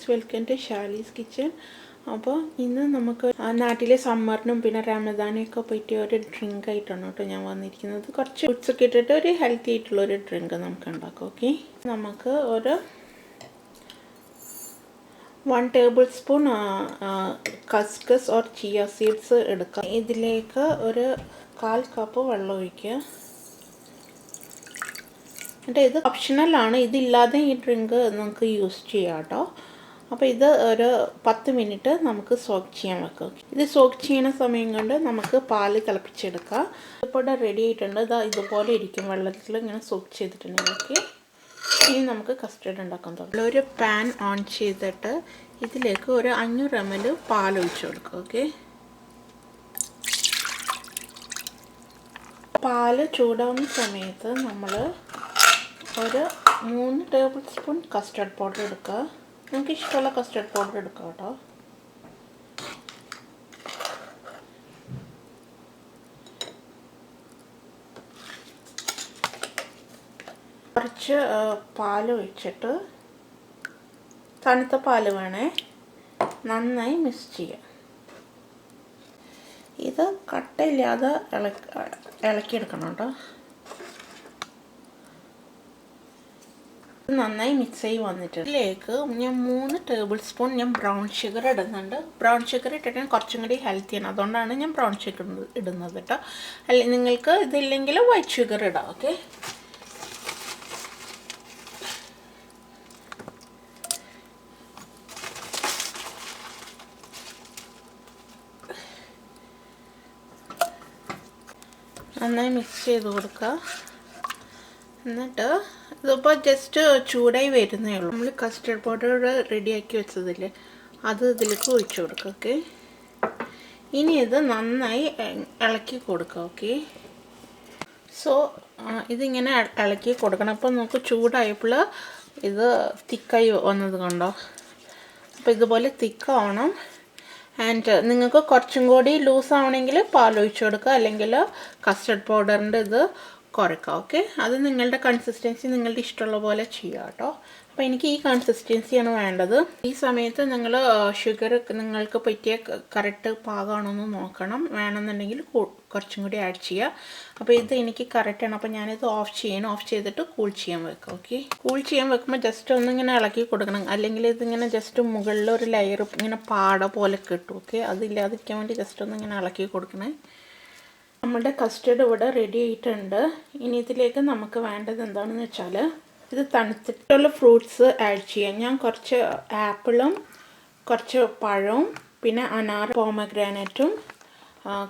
Guys, welcome to Shali's kitchen. അപ്പോൾ ഇന്ന് നമുക്ക് നാട്ടിലെ സമ്മറിനും പിന്നെ റമദാനൊക്കെ പറ്റിയ ഒരു ഡ്രിങ്ക് ആയിട്ടാണ് കേട്ടോ ഞാൻ വന്നിരിക്കുന്നത്. കുറച്ച് ഫ്രൂട്ട്സൊക്കെ ഇട്ടിട്ട് ഒരു ഹെൽത്തി ആയിട്ടുള്ള ഒരു ഡ്രിങ്ക് നമുക്ക് ഉണ്ടാക്കാം. ഓക്കെ, നമുക്ക് ഒരു 1 ടേബിൾ സ്പൂൺ കസ്കസ് ഓർ ചിയ സീഡ്സ് എടുക്കാം. ഇതിലേക്ക് ഒരു 1/4 കപ്പ് വെള്ളം ഒഴിക്കുക. എന്നിട്ട് ഇത് ഓപ്ഷണലാണ്, ഇതില്ലാതെ ഈ ഡ്രിങ്ക് നമുക്ക് യൂസ് ചെയ്യാം കേട്ടോ. അപ്പോൾ ഇത് ഒരു 10 മിനിറ്റ് നമുക്ക് സോക്ക് ചെയ്യാൻ വെക്കാം. ഇത് സോക്ക് ചെയ്യുന്ന സമയം കൊണ്ട് നമുക്ക് പാല് തിളപ്പിച്ചെടുക്കാം. ഇപ്പോൾ റെഡി ആയിട്ടുണ്ട്. ഇതുപോലെ ഇരിക്കും വെള്ളത്തിൽ ഇങ്ങനെ സോക്ക് ചെയ്തിട്ടുണ്ടെങ്കിൽ. ഓക്കെ, ഇനി നമുക്ക് കസ്റ്റർഡ് ഉണ്ടാക്കാൻ തുടങ്ങാം. ഒരു പാൻ ഓൺ ചെയ്തിട്ട് ഇതിലേക്ക് ഒരു 500 ml പാൽ ഒഴിച്ചു കൊടുക്കുക. ഓക്കെ, പാല് ചൂടാവുന്ന സമയത്ത് നമ്മൾ ഒരു 3 ടേബിൾ സ്പൂൺ കസ്റ്റർഡ് പൗഡർ എടുക്കുക. നമുക്ക് ഇഷ്ടമുള്ള കസ്റ്റർഡ് പൗഡർ എടുക്കാം കേട്ടോ. കുറച്ച് പാൽ ഒഴിച്ചിട്ട്, തണുത്ത പാൽ വേണേ, നന്നായി മിക്സ് ചെയ്യാം. ഇത് കട്ടയില്ലാതെ ഇളക്കിയെടുക്കണം കേട്ടോ. നന്നായി മിക്സ് ആയി വന്നിട്ട് ഇതിലേക്ക് ഞാൻ 3 ടേബിൾ സ്പൂൺ ബ്രൗൺ ഷുഗർ ഇടുന്നുണ്ട്. ബ്രൗൺ ഷുഗർ ഇട്ടിട്ട് കുറച്ചും കൂടി ഹെൽത്തിയാണ്, അതുകൊണ്ടാണ് ഞാൻ ബ്രൗൺ ഷുഗർ ഇടുന്നത് കേട്ടോ. അല്ലെങ്കിൽ നിങ്ങൾക്ക് ഇതില്ലെങ്കിൽ വൈറ്റ് ഷുഗർ ഇടാം. ഓക്കെ, നന്നായി മിക്സ് ചെയ്ത് കൊടുക്കുക. എന്നിട്ട് ഇതിപ്പോൾ ജസ്റ്റ് ചൂടായി വരുന്നേ ഉള്ളൂ. നമ്മൾ കസ്റ്റർഡ് പൗഡർ റെഡിയാക്കി വെച്ചതില്ലേ, അത് ഇതിലേക്ക് ഒഴിച്ചു കൊടുക്കുക. ഓക്കെ, ഇനി ഇത് നന്നായി ഇളക്കി കൊടുക്കുക. ഓക്കെ, സോ ഇതിങ്ങനെ ഇളക്കി കൊടുക്കണം. അപ്പോൾ നമുക്ക് ചൂടായപ്പോൾ ഇത് തിക്കായി വന്നത് കണ്ടോ. അപ്പോൾ ഇതുപോലെ തിക്കാവണം. ആൻഡ് നിങ്ങൾക്ക് കുറച്ചും കൂടി ലൂസ് ആവണമെങ്കിൽ പാൽ ഒഴിച്ചു കൊടുക്കുക, അല്ലെങ്കിൽ കസ്റ്റർഡ് പൗഡറിൻ്റെ ഇത് കുറയ്ക്കാം. ഓക്കെ, അത് നിങ്ങളുടെ കൺസിസ്റ്റൻസി നിങ്ങളുടെ ഇഷ്ടമുള്ള പോലെ ചെയ്യാം കേട്ടോ. അപ്പോൾ എനിക്ക് ഈ കൺസിസ്റ്റൻസിയാണ് വേണ്ടത്. ഈ സമയത്ത് നിങ്ങൾ ഷുഗർ നിങ്ങൾക്ക് പറ്റിയ കറക്റ്റ് പാകമാണെന്ന് നോക്കണം. വേണമെന്നുണ്ടെങ്കിൽ കുറച്ചും കൂടി ആഡ് ചെയ്യുക. അപ്പോൾ ഇത് എനിക്ക് കറക്റ്റാണ്. അപ്പോൾ ഞാനിത് ഓഫ് ചെയ്യണം. ഓഫ് ചെയ്തിട്ട് കൂൾ ചെയ്യാൻ വെക്കാം. ഓക്കെ, കൂൾ ചെയ്യാൻ വെക്കുമ്പോൾ ജസ്റ്റ് ഒന്നിങ്ങനെ ഇളക്കി കൊടുക്കണം, അല്ലെങ്കിൽ ഇതിങ്ങനെ ജസ്റ്റ് മുകളിൽ ഒരു ലെയർ ഇങ്ങനെ പാട പോലെ കിട്ടും. ഓക്കെ, അതില്ലാതിരിക്കാൻ വേണ്ടി ജസ്റ്റ് ഒന്നിങ്ങനെ ഇളക്കി കൊടുക്കണേ. നമ്മുടെ കസ്റ്റർഡ് ഇവിടെ റെഡി ആയിട്ടുണ്ട്. ഇനി ഇതിലേക്ക് നമുക്ക് വേണ്ടത് എന്താണെന്ന് വെച്ചാൽ, ഇത് തണുത്തിട്ടുള്ള ഫ്രൂട്ട്സ് ആഡ് ചെയ്യാം. ഞാൻ കുറച്ച് ആപ്പിളും കുറച്ച് പഴവും പിന്നെ അനാർ, പോമഗ്രാനറ്റും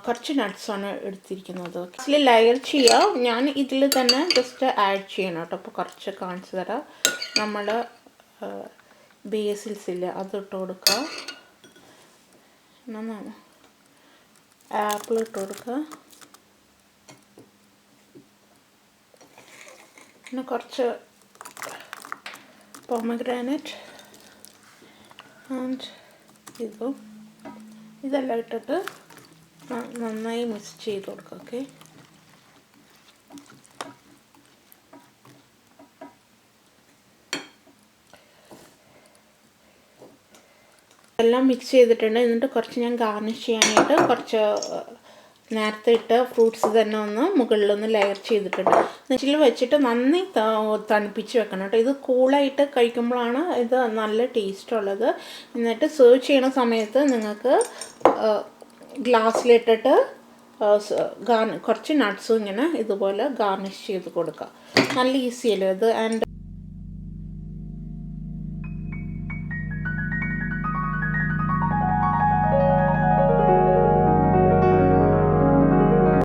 കുറച്ച് നട്ട്സാണ് എടുത്തിരിക്കുന്നത്. ഇതിൽ ലെയർ ചെയ്യാം. ഞാൻ ഇതിൽ തന്നെ ജസ്റ്റ് ആഡ് ചെയ്യണം കേട്ടോ. അപ്പോൾ കുറച്ച് കാണിച്ചു തരാം. നമ്മൾ ബേസിൽസ് ഇല്ല, അത് ഇട്ട് കൊടുക്കുക. എന്നാണ് ആപ്പിൾ ഇട്ട് കൊടുക്കുക. പിന്നെ കുറച്ച് പോമഗ്രാനറ്റ് ആൻഡ് ഇതെല്ലാം ഇട്ടിട്ട് നന്നായി മിക്സ് ചെയ്ത് കൊടുക്കുക. ഓക്കെ, എല്ലാം മിക്സ് ചെയ്തിട്ടുണ്ട്. എന്നിട്ട് കുറച്ച് ഞാൻ ഗാർണിഷ് ചെയ്യാനായിട്ട് കുറച്ച് നേരത്തെ ഇട്ട് ഫ്രൂട്ട്സ് തന്നെ ഒന്ന് മുകളിലൊന്ന് ലെയർ ചെയ്തിട്ടുണ്ട്. നെച്ചിൽ വെച്ചിട്ട് നന്നായി തണുപ്പിച്ച് വെക്കണം കേട്ടോ. ഇത് കൂളായിട്ട് കഴിക്കുമ്പോഴാണ് ഇത് നല്ല ടേസ്റ്റ് ഉള്ളത്. എന്നിട്ട് സെർവ് ചെയ്യണ സമയത്ത് നിങ്ങൾക്ക് ഗ്ലാസ്സിലിട്ടിട്ട് കുറച്ച് നട്ട്സും ഇങ്ങനെ ഇതുപോലെ ഗാർണിഷ് ചെയ്ത് കൊടുക്കുക. നല്ല ഈസിയല്ലേ ഇത്. ആൻഡ്